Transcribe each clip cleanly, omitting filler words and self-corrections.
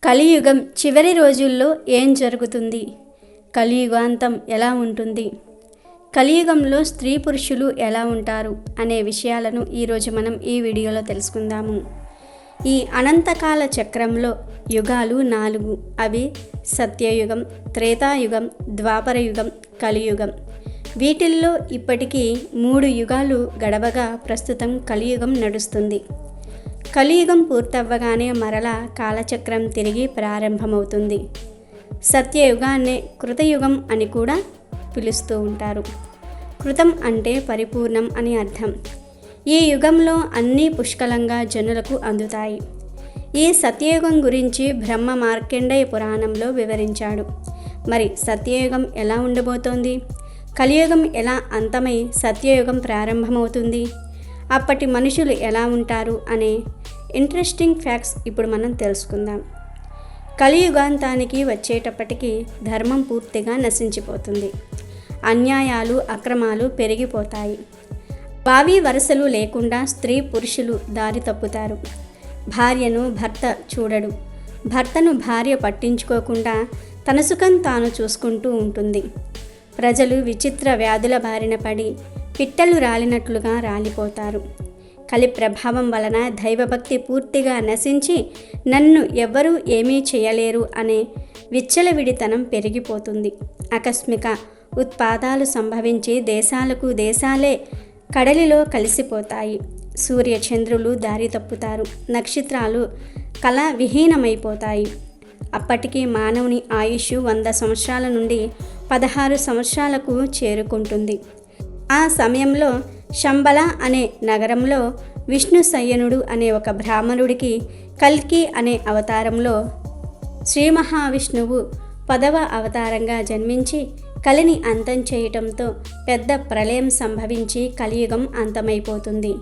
కలియుగం చివరి రోజుల్లో ఏం జరుగుతుంది? కలియుగాంతం ఎలా ఉంటుంది? కలియుగంలో స్త్రీ పురుషులు ఎలా ఉంటారు అనే విషయాలను ఈరోజు మనం ఈ వీడియోలో తెలుసుకుందాము. ఈ అనంతకాల చక్రంలో యుగాలు 4. అవి సత్యయుగం, త్రేతాయుగం, ద్వాపరయుగం, కలియుగం. వీటిల్లో ఇప్పటికీ 3 యుగాలు గడవగా ప్రస్తుతం కలియుగం నడుస్తుంది. కలియుగం పూర్తవ్వగానే మరలా కాలచక్రం తిరిగి ప్రారంభమవుతుంది. సత్యయుగాన్నే కృతయుగం అని కూడా పిలుస్తూ ఉంటారు. కృతం అంటే పరిపూర్ణం అని అర్థం. ఈ యుగంలో అన్నీ పుష్కలంగా జనులకు అందుతాయి. ఈ సత్యయుగం గురించి బ్రహ్మ మార్కండేయ పురాణంలో వివరించాడు. మరి సత్యయుగం ఎలా ఉండబోతోంది? కలియుగం ఎలా అంతమై సత్యయుగం ప్రారంభమవుతుంది? అప్పటి మనుషులు ఎలా ఉంటారు అనే ఇంట్రెస్టింగ్ ఫ్యాక్ట్స్ ఇప్పుడు మనం తెలుసుకుందాం. కలియుగాంతానికి వచ్చేటప్పటికి ధర్మం పూర్తిగా నశించిపోతుంది. అన్యాయాలు, అక్రమాలు పెరిగిపోతాయి. భావి వరుసలు లేకుండా స్త్రీ పురుషులు దారి తప్పుతారు. భార్యను భర్త చూడడు. భర్తను భార్య పట్టించుకోకుండా తన సుఖం తాను చూసుకుంటూ ఉంటుంది. ప్రజలు విచిత్ర వ్యాధుల బారిన పడి పిట్టలు రాలినట్లుగా రాలిపోతారు. కలి ప్రభావం వలన దైవభక్తి పూర్తిగా నశించి నన్ను ఎవ్వరూ ఏమీ చేయలేరు అనే విచ్చలవిడితనం పెరిగిపోతుంది. ఆకస్మిక ఉత్పాతాలు సంభవించి దేశాలకు దేశాలే కడలిలో కలిసిపోతాయి. సూర్య చంద్రులు దారి తప్పుతారు. నక్షత్రాలు కళ విహీనమైపోతాయి. అప్పటికి మానవుని ఆయుష్ 100 సంవత్సరాల నుండి 16 సంవత్సరాలకు చేరుకుంటుంది. ఆ సమయంలో శంబల అనే నగరంలో విష్ణు సయ్యనుడు అనే ఒక బ్రాహ్మణుడికి కల్కి అనే అవతారంలో శ్రీ మహావిష్ణువు 10వ అవతారంగా జన్మించి కలిని అంతం చేయటంతో పెద్ద ప్రళయం సంభవించి కలియుగం అంతమైపోతుంది.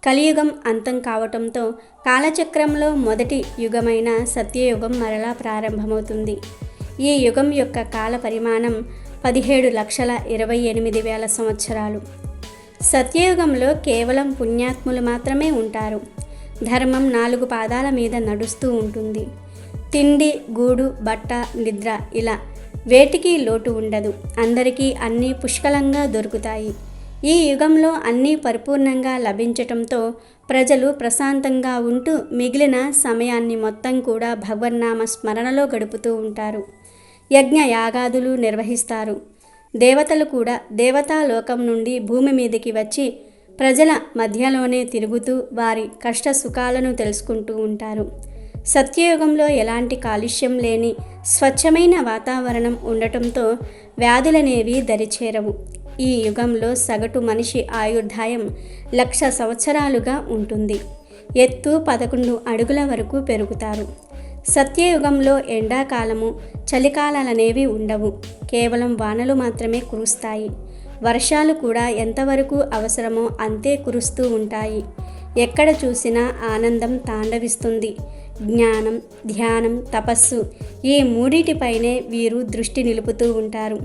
కలియుగం అంతం కావటంతో కాలచక్రంలో మొదటి యుగమైన సత్యయుగం మరలా ప్రారంభమవుతుంది. ఈ యుగం యొక్క కాల పరిమాణం 17,28,000 సంవత్సరాలు. సత్యయుగంలో కేవలం పుణ్యాత్ములు మాత్రమే ఉంటారు. ధర్మం 4 పాదాల మీద నడుస్తూ ఉంటుంది. తిండి, గూడు, బట్ట, నిద్ర ఇలా వేటికి లోటు ఉండదు. అందరికీ అన్నీ పుష్కలంగా దొరుకుతాయి. ఈ యుగంలో అన్నీ పరిపూర్ణంగా లభించటంతో ప్రజలు ప్రశాంతంగా ఉంటూ మిగిలిన సమయాన్ని మొత్తం కూడా భగవన్నామ స్మరణలో గడుపుతూ ఉంటారు. యజ్ఞ యాగాదులు నిర్వహిస్తారు. దేవతలు కూడా దేవతాలోకం నుండి భూమి మీదకి వచ్చి ప్రజల మధ్యలోనే తిరుగుతూ వారి కష్ట సుఖాలను తెలుసుకుంటూ ఉంటారు. సత్యయుగంలో ఎలాంటి కాలుష్యం లేని స్వచ్ఛమైన వాతావరణం ఉండటంతో వ్యాధులనేవి దరిచేరవు. ఈ యుగంలో సగటు మనిషి ఆయుర్దాయం 1,00,000 సంవత్సరాలుగా ఉంటుంది. ఎత్తు 11 అడుగుల వరకు పెరుగుతారు. సత్యయుగంలో ఎండాకాలము, చలికాలాలనేవి ఉండవు. కేవలం వానలు మాత్రమే కురుస్తాయి. వర్షాలు కూడా ఎంతవరకు అవసరమో అంతే కురుస్తూ ఉంటాయి. ఎక్కడ చూసినా ఆనందం తాండవిస్తుంది. జ్ఞానం, ధ్యానం, తపస్సు ఈ మూడిటిపైనే వీరు దృష్టి నిలుపుతూ ఉంటారు.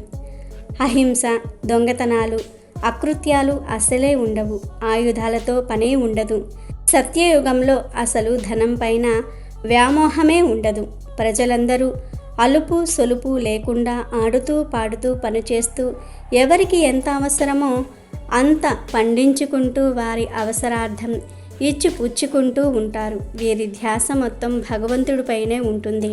అహింస, దొంగతనాలు, అకృత్యాలు అసలే ఉండవు. ఆయుధాలతో పనే ఉండదు. సత్యయుగంలో అసలు ధనం పైన వ్యామోహమే ఉండదు. ప్రజలందరూ అలుపు సొలుపు లేకుండా ఆడుతూ పాడుతూ పనిచేస్తూ ఎవరికి ఎంత అవసరమో అంత పండించుకుంటూ వారి అవసరార్థం ఇచ్చి పుచ్చుకుంటూ ఉంటారు. వీరి ధ్యాస మొత్తం భగవంతుడిపైనే ఉంటుంది.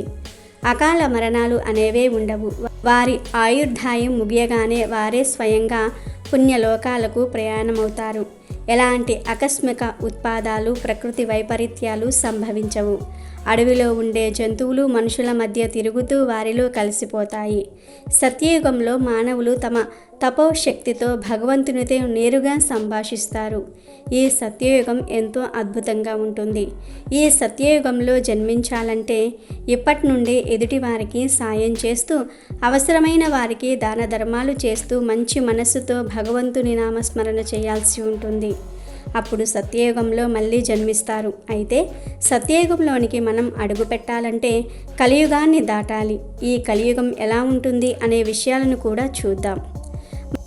అకాల మరణాలు అనేవే ఉండవు. వారి ఆయుర్దాయం ముగియగానే వారే స్వయంగా పుణ్యలోకాలకు ప్రయాణమవుతారు. ఎలాంటి ఆకస్మిక ఉత్పాదాలు, ప్రకృతి వైపరీత్యాలు సంభవించవు. అడవిలో ఉండే జంతువులు మనుషుల మధ్య తిరుగుతూ వారిలో కలిసిపోతాయి. సత్యయుగంలో మానవులు తమ తపోశక్తితో భగవంతునితో నేరుగా సంభాషిస్తారు. ఈ సత్యయుగం ఎంతో అద్భుతంగా ఉంటుంది. ఈ సత్యయుగంలో జన్మించాలంటే ఇప్పటి నుండి ఎదుటి వారికి సాయం చేస్తూ, అవసరమైన వారికి దాన ధర్మాలు చేస్తూ మంచి మనస్సుతో భగవంతుని నామస్మరణ చేయాల్సి ఉంటుంది. అప్పుడు సత్యయుగంలో మళ్ళీ జన్మిస్తారు. అయితే సత్యయుగంలోనికి మనం అడుగు పెట్టాలంటే కలియుగాన్ని దాటాలి. ఈ కలియుగం ఎలా ఉంటుంది అనే విషయాలను కూడా చూద్దాం.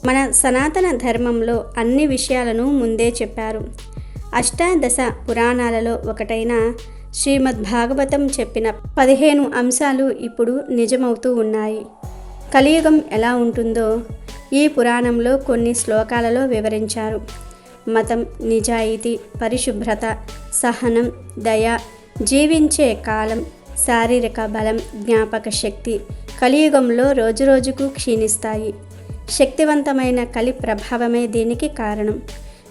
మన సనాతన ధర్మంలో అన్ని విషయాలను ముందే చెప్పారు. అష్టాదశ పురాణాలలో ఒకటైన శ్రీమద్భాగవతం చెప్పిన 15 అంశాలు ఇప్పుడు నిజమవుతూ ఉన్నాయి. కలియుగం ఎలా ఉంటుందో ఈ పురాణంలో కొన్ని శ్లోకాలలో వివరించారు. మతం, నిజాయితీ, పరిశుభ్రత, సహనం, దయ, జీవించే కాలం, శారీరక బలం, జ్ఞాపక శక్తి కలియుగంలో రోజురోజుకు క్షీణిస్తాయి. శక్తివంతమైన కలి ప్రభావమే దీనికి కారణం.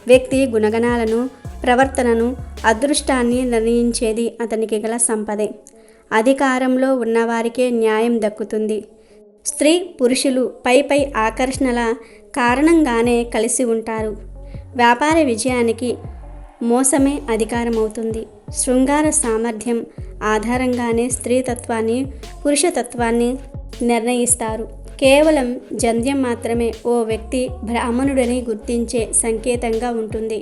వ్యక్తి గుణగణాలను, ప్రవర్తనను, అదృష్టాన్ని నిర్ణయించేది అతనికి గల సంపదే. అధికారంలో ఉన్నవారికే న్యాయం దక్కుతుంది. స్త్రీ పురుషులు పై ఆకర్షణల కారణంగానే కలిసి ఉంటారు. వ్యాపార విజయానికి మోసమే అధికారమవుతుంది. శృంగార సామర్థ్యం ఆధారంగానే స్త్రీతత్వాన్ని, పురుషతత్వాన్ని నిర్ణయిస్తారు. కేవలం జంధ్యం మాత్రమే ఓ వ్యక్తి బ్రాహ్మణుడని గుర్తించే సంకేతంగా ఉంటుంది.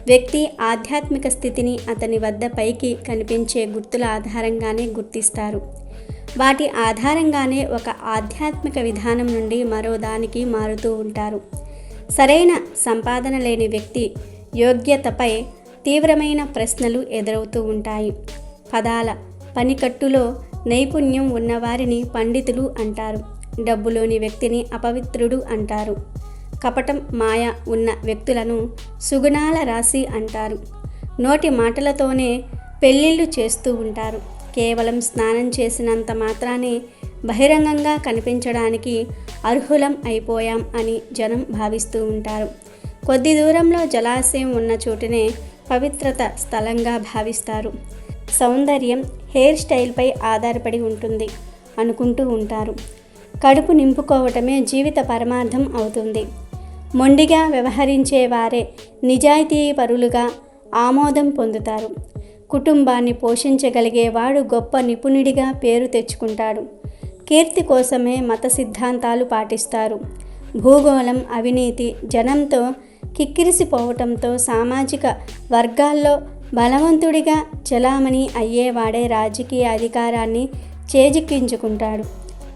వ్యక్తి ఆధ్యాత్మిక స్థితిని అతని వద్ద పైకి కనిపించే గుర్తుల ఆధారంగానే గుర్తిస్తారు. వాటి ఆధారంగానే ఒక ఆధ్యాత్మిక విధానం నుండి మరో దానికి మారుతూ ఉంటారు. సరైన సంపాదన లేని వ్యక్తి యోగ్యతపై తీవ్రమైన ప్రశ్నలు ఎదురవుతూ ఉంటాయి. పదాల పనికట్టులో నైపుణ్యం ఉన్నవారిని పండితులు అంటారు. డబ్బులోని వ్యక్తిని అపవిత్రుడు అంటారు. కపటం, మాయ ఉన్న వ్యక్తులను సుగుణాల రాశి అంటారు. నోటి మాటలతోనే పెళ్ళిళ్ళు చేస్తూ ఉంటారు. కేవలం స్నానం చేసినంత మాత్రానే బహిరంగంగా కనిపించడానికి అర్హులం అయిపోయాం అని జనం భావిస్తూ ఉంటారు. కొద్ది దూరంలో జలాశయం ఉన్న చోటునే పవిత్రత స్థలంగా భావిస్తారు. సౌందర్యం హెయిర్ స్టైల్పై ఆధారపడి ఉంటుంది అనుకుంటూ ఉంటారు. కడుపు నింపుకోవటమే జీవిత పరమార్థం అవుతుంది. మొండిగా వ్యవహరించే వారే నిజాయితీపరులుగా ఆమోదం పొందుతారు. కుటుంబాన్ని పోషించగలిగేవాడు గొప్ప నిపుణుడిగా పేరు తెచ్చుకుంటాడు. కీర్తి కోసమే మత సిద్ధాంతాలు పాటిస్తారు. భూగోళం, అవినీతి జనంతో కిక్కిరిసిపోవటంతో సామాజిక వర్గాల్లో బలవంతుడిగా చలామణి అయ్యేవాడే రాజకీయ అధికారాన్ని చేజిక్కించుకుంటాడు.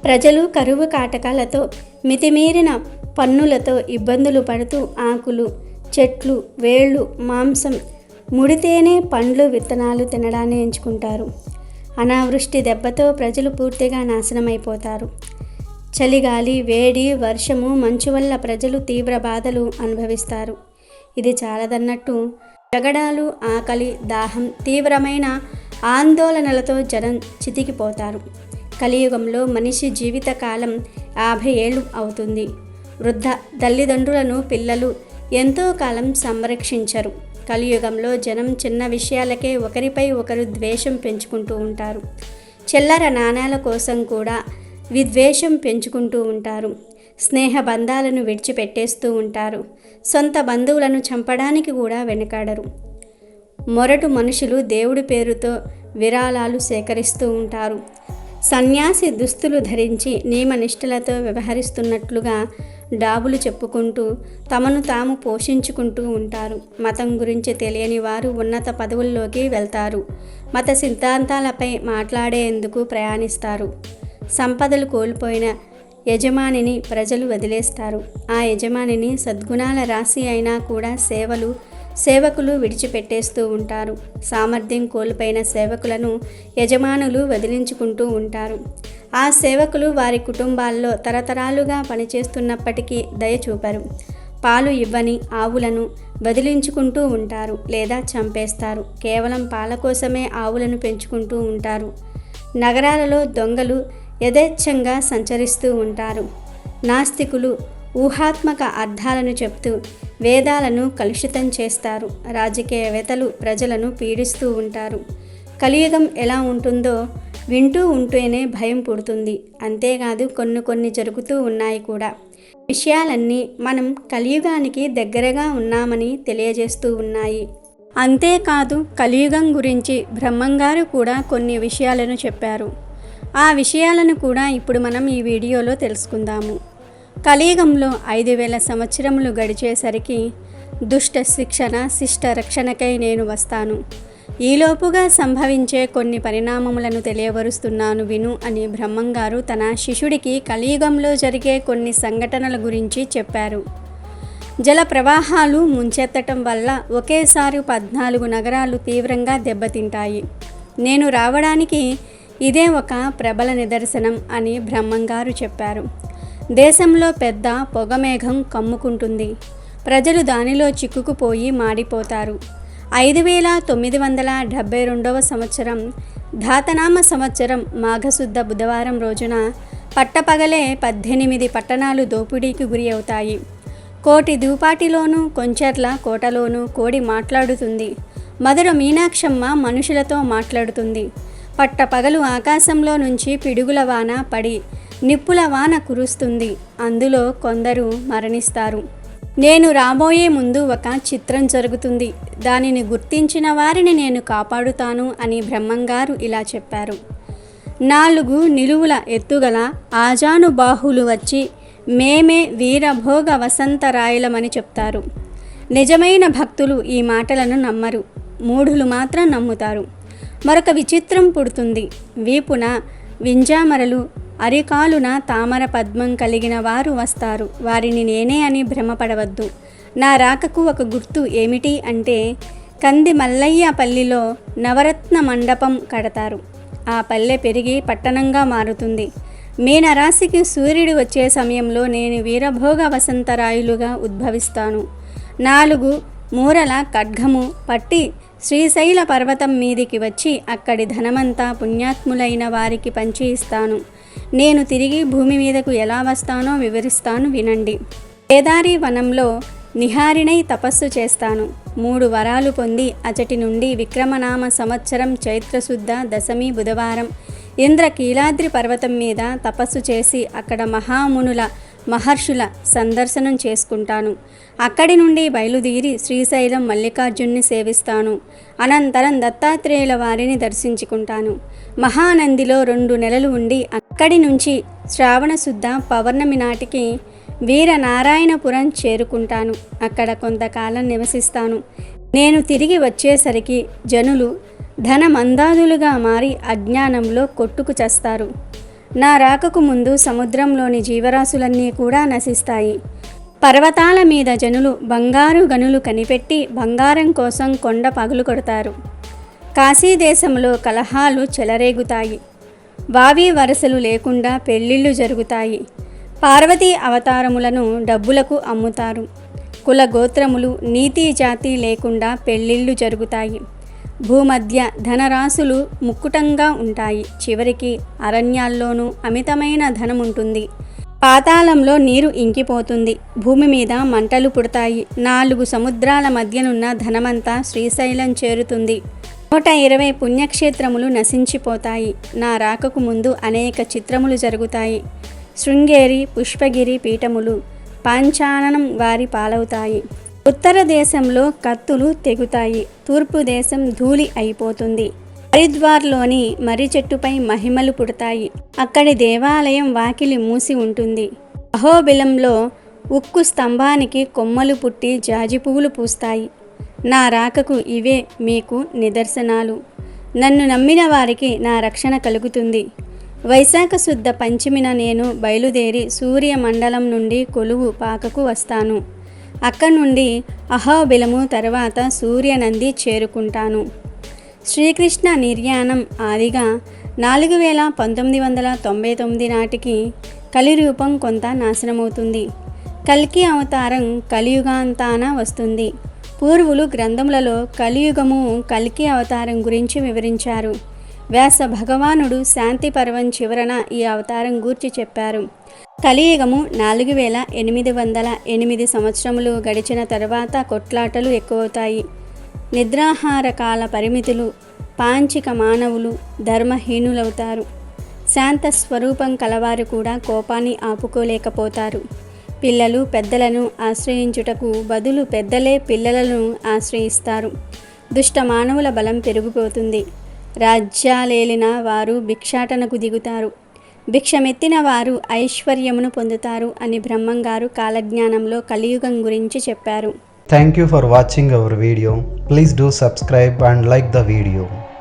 ప్రజలు కరువు కాటకాలతో, మితిమీరిన పన్నులతో ఇబ్బందులు పడుతూ ఆకులు, చెట్లు, వేళ్ళు, మాంసం, ముడితేనే పండ్లు, విత్తనాలు తినడాన్ని ఎంచుకుంటారు. అనావృష్టి దెబ్బతో ప్రజలు పూర్తిగా నాశనమైపోతారు. చలిగాలి, వేడి, వర్షము, మంచు వల్ల ప్రజలు తీవ్ర బాధలు అనుభవిస్తారు. ఇది చాలదన్నట్టు జగడాలు, ఆకలి, దాహం, తీవ్రమైన ఆందోళనలతో జనం చితికిపోతారు. కలియుగంలో మనిషి జీవితకాలం 50 ఏళ్ళు అవుతుంది. వృద్ధ తల్లిదండ్రులను పిల్లలు ఎంతో కాలం సంరక్షించరు. కలియుగంలో జనం చిన్న విషయాలకే ఒకరిపై ఒకరు ద్వేషం పెంచుకుంటూ ఉంటారు. చిల్లర నాణాల కోసం కూడా విద్వేషం పెంచుకుంటూ ఉంటారు. స్నేహ బంధాలను విడిచిపెట్టేస్తూ ఉంటారు. సొంత బంధువులను చంపడానికి కూడా వెనుకాడరు. మొరటు మనుషులు దేవుడి పేరుతో విరాళాలు సేకరిస్తూ ఉంటారు. సన్యాసి దుస్తులు ధరించి నియమనిష్టలతో వ్యవహరిస్తున్నట్లుగా డాబులు చెప్పుకుంటూ తమను తాము పోషించుకుంటూ ఉంటారు. మతం గురించి తెలియని వారు ఉన్నత పదవుల్లోకి వెళ్తారు. మత సిద్ధాంతాలపై మాట్లాడేందుకు ప్రయాణిస్తారు. సంపదలు కోల్పోయిన యజమానిని ప్రజలు వదిలేస్తారు. ఆ యజమానిని సద్గుణాల రాశి అయినా కూడా సేవకులు విడిచిపెట్టేస్తూ ఉంటారు. సామర్థ్యం కోల్పోయిన సేవకులను యజమానులు వదిలించుకుంటూ ఉంటారు. ఆ సేవకులు వారి కుటుంబాల్లో తరతరాలుగా పనిచేస్తున్నప్పటికీ దయ చూపరు. పాలు ఇవ్వని ఆవులను వదిలించుకుంటూ ఉంటారు లేదా చంపేస్తారు. కేవలం పాల కోసమే ఆవులను పెంచుకుంటూ ఉంటారు. నగరాలలో దొంగలు యథేచ్ఛంగా సంచరిస్తూ ఉంటారు. నాస్తికులు ఊహాత్మక అర్థాలను చెప్తూ వేదాలను కలుషితం చేస్తారు. రాజకీయవేత్తలు ప్రజలను పీడిస్తూ ఉంటారు. కలియుగం ఎలా ఉంటుందో వింటూ ఉంటేనే భయం పుడుతుంది. అంతేకాదు కొన్ని జరుగుతూ ఉన్నాయి కూడా. విషయాలన్నీ మనం కలియుగానికి దగ్గరగా ఉన్నామని తెలియజేస్తూ ఉన్నాయి. అంతేకాదు కలియుగం గురించి బ్రహ్మంగారు కూడా కొన్ని విషయాలను చెప్పారు. ఆ విషయాలను కూడా ఇప్పుడు మనం ఈ వీడియోలో తెలుసుకుందాము. కలియుగంలో 5000 సంవత్సరములు గడిచేసరికి దుష్ట శిక్షణ, శిష్ట రక్షణకై నేను వస్తాను. ఈలోపుగా సంభవించే కొన్ని పరిణామములను తెలియవరుస్తున్నాను విను అని బ్రహ్మంగారు తన శిష్యుడికి కలియుగంలో జరిగే కొన్ని సంఘటనల గురించి చెప్పారు. జల ప్రవాహాలు ముంచెత్తటం వల్ల ఒకేసారి 14 నగరాలు తీవ్రంగా దెబ్బతింటాయి. నేను రావడానికి ఇదే ఒక ప్రబల నిదర్శనం అని బ్రహ్మంగారు చెప్పారు. దేశంలో పెద్ద పొగమేఘం కమ్ముకుంటుంది. ప్రజలు దానిలో చిక్కుకుపోయి మాడిపోతారు. 5972వ సంవత్సరం ధాతనామ సంవత్సరం మాఘశుద్ధ బుధవారం రోజున పట్టపగలే 18 పట్టణాలు దోపిడీకి గురి అవుతాయి. కోటి దూపాటిలోనూ కొంచెర్ల కోటలోనూ కోడి మాట్లాడుతుంది. మధుర మీనాక్షమ్మ మనుషులతో మాట్లాడుతుంది. పట్టపగలు ఆకాశంలో నుంచి పిడుగుల వాన పడి నిప్పుల వాన కురుస్తుంది. అందులో కొందరు మరణిస్తారు. నేను రాబోయే ముందు ఒక చిత్రం జరుగుతుంది. దానిని గుర్తించిన వారిని నేను కాపాడుతాను అని బ్రహ్మంగారు ఇలా చెప్పారు. 4 నిలువుల ఎత్తుగల ఆజానుబాహులు వచ్చి మేమే వీరభోగ వసంతరాయలమని చెప్తారు. నిజమైన భక్తులు ఈ మాటలను నమ్మరు. మూఢులు మాత్రం నమ్ముతారు. మరొక విచిత్రం పుడుతుంది. వీపున వింజామరలు, అరికాలున తామర పద్మం కలిగిన వారు వస్తారు. వారిని నేనే అని భ్రమపడవద్దు. నా రాకకు ఒక గుర్తు ఏమిటి అంటే కంది మల్లయ్య పల్లిలో నవరత్న మండపం కడతారు. ఆ పల్లె పెరిగి పట్టణంగా మారుతుంది. మీనరాశికి సూర్యుడు వచ్చే సమయంలో నేను వీరభోగ వసంతరాయులుగా ఉద్భవిస్తాను. 4 మూరల ఖడ్గము పట్టి శ్రీశైల పర్వతం మీదికి వచ్చి అక్కడి ధనమంతా పుణ్యాత్ములైన వారికి పంచి ఇస్తాను. నేను తిరిగి భూమి మీదకు ఎలా వస్తానో వివరిస్తాను వినండి. కేదారి వనంలో నిహారిణై తపస్సు చేస్తాను. 3 వరాలు పొంది అచటి నుండి విక్రమనామ సంవత్సరం చైత్రశుద్ధ దశమి బుధవారం ఇంద్రకీలాద్రి పర్వతం మీద తపస్సు చేసి అక్కడ మహామునుల మహర్షుల సందర్శనం చేసుకుంటాను. అక్కడి నుండి బయలుదేరి శ్రీశైలం మల్లికార్జున్ని సేవిస్తాను. అనంతరం దత్తాత్రేయుల వారిని దర్శించుకుంటాను. మహానందిలో 2 నెలలు ఉండి అక్కడి నుంచి శ్రావణ శుద్ధ పౌర్ణమి నాటికి వీరనారాయణపురం చేరుకుంటాను. అక్కడ కొంతకాలం నివసిస్తాను. నేను తిరిగి వచ్చేసరికి జనులు ధనమందాదులుగా మారి అజ్ఞానంలో కొట్టుకు చస్తారు. నా రాకకు ముందు సముద్రంలోని జీవరాశులన్నీ కూడా నశిస్తాయి. పర్వతాల మీద జనులు బంగారు గనులు కనిపెట్టి బంగారం కోసం కొండ పగులు కొడతారు. కాశీదేశంలో కలహాలు చెలరేగుతాయి. వావి వరసలు లేకుండా పెళ్ళిళ్ళు జరుగుతాయి. పార్వతీ అవతారములను డబ్బులకు అమ్ముతారు. కుల గోత్రములు నీతి జాతి లేకుండా పెళ్ళిళ్ళు జరుగుతాయి. భూమధ్య ధనరాశులు ముక్కుటంగా ఉంటాయి. చివరికి అరణ్యాల్లోనూ అమితమైన ధనం ఉంటుంది. పాతాళంలో నీరు ఇంకిపోతుంది. భూమి మీద మంటలు పుడతాయి. 4 సముద్రాల మధ్యనున్న ధనమంతా శ్రీశైలం చేరుతుంది. 120 పుణ్యక్షేత్రములు నశించిపోతాయి. నా రాకకు ముందు అనేక చిత్రములు జరుగుతాయి. శృంగేరి పుష్పగిరి పీఠములు పాంచాననం వారి పాలవుతాయి. ఉత్తర దేశంలో కత్తులు తెగుతాయి. తూర్పు దేశం ధూళి అయిపోతుంది. హరిద్వార్లోని మర్రి చెట్టుపై మహిమలు పుడతాయి. అక్కడి దేవాలయం వాకిలి మూసి ఉంటుంది. అహోబిలంలో ఉక్కు స్తంభానికి కొమ్మలు పుట్టి జాజి పువ్వులు పూస్తాయి. నా రాకకు ఇవే మీకు నిదర్శనాలు. నన్ను నమ్మిన వారికి నా రక్షణ కలుగుతుంది. వైశాఖ శుద్ధ పంచమిన నేను బయలుదేరి సూర్యమండలం నుండి కొలువు పాకకు వస్తాను. అక్కడి నుండి అహోబిలము తర్వాత సూర్యనంది చేరుకుంటాను. శ్రీకృష్ణ నిర్యాణం ఆదిగా 4999 నాటికి కలిరూపం కొంత నాశనమవుతుంది. కల్కి అవతారం కలియుగాంతాన వస్తుంది. పూర్వులు గ్రంథములలో కలియుగము కల్కి అవతారం గురించి వివరించారు. వ్యాస భగవానుడు శాంతి పర్వం చివరన ఈ అవతారం గూర్చి చెప్పారు. కలియుగము 4808 సంవత్సరములు గడిచిన తర్వాత కొట్లాటలు ఎక్కువవుతాయి. నిద్రాహార కాల పరిమితులు, పాంచిక మానవులు ధర్మహీనులవుతారు. శాంత స్వరూపం కలవారు కూడా కోపాన్ని ఆపుకోలేకపోతారు. పిల్లలు పెద్దలను ఆశ్రయించుటకు బదులు పెద్దలే పిల్లలను ఆశ్రయిస్తారు. దుష్ట మానవుల బలం పెరిగిపోతుంది. రాజ్యాలేలిన వారు భిక్షాటనకు దిగుతారు. భిక్షమెత్తిన వారు ఐశ్వర్యమును పొందుతారు అని బ్రహ్మంగారు కాలజ్ఞానంలో కలియుగం గురించి చెప్పారు. Thank you for watching our video. Please do subscribe and like the video.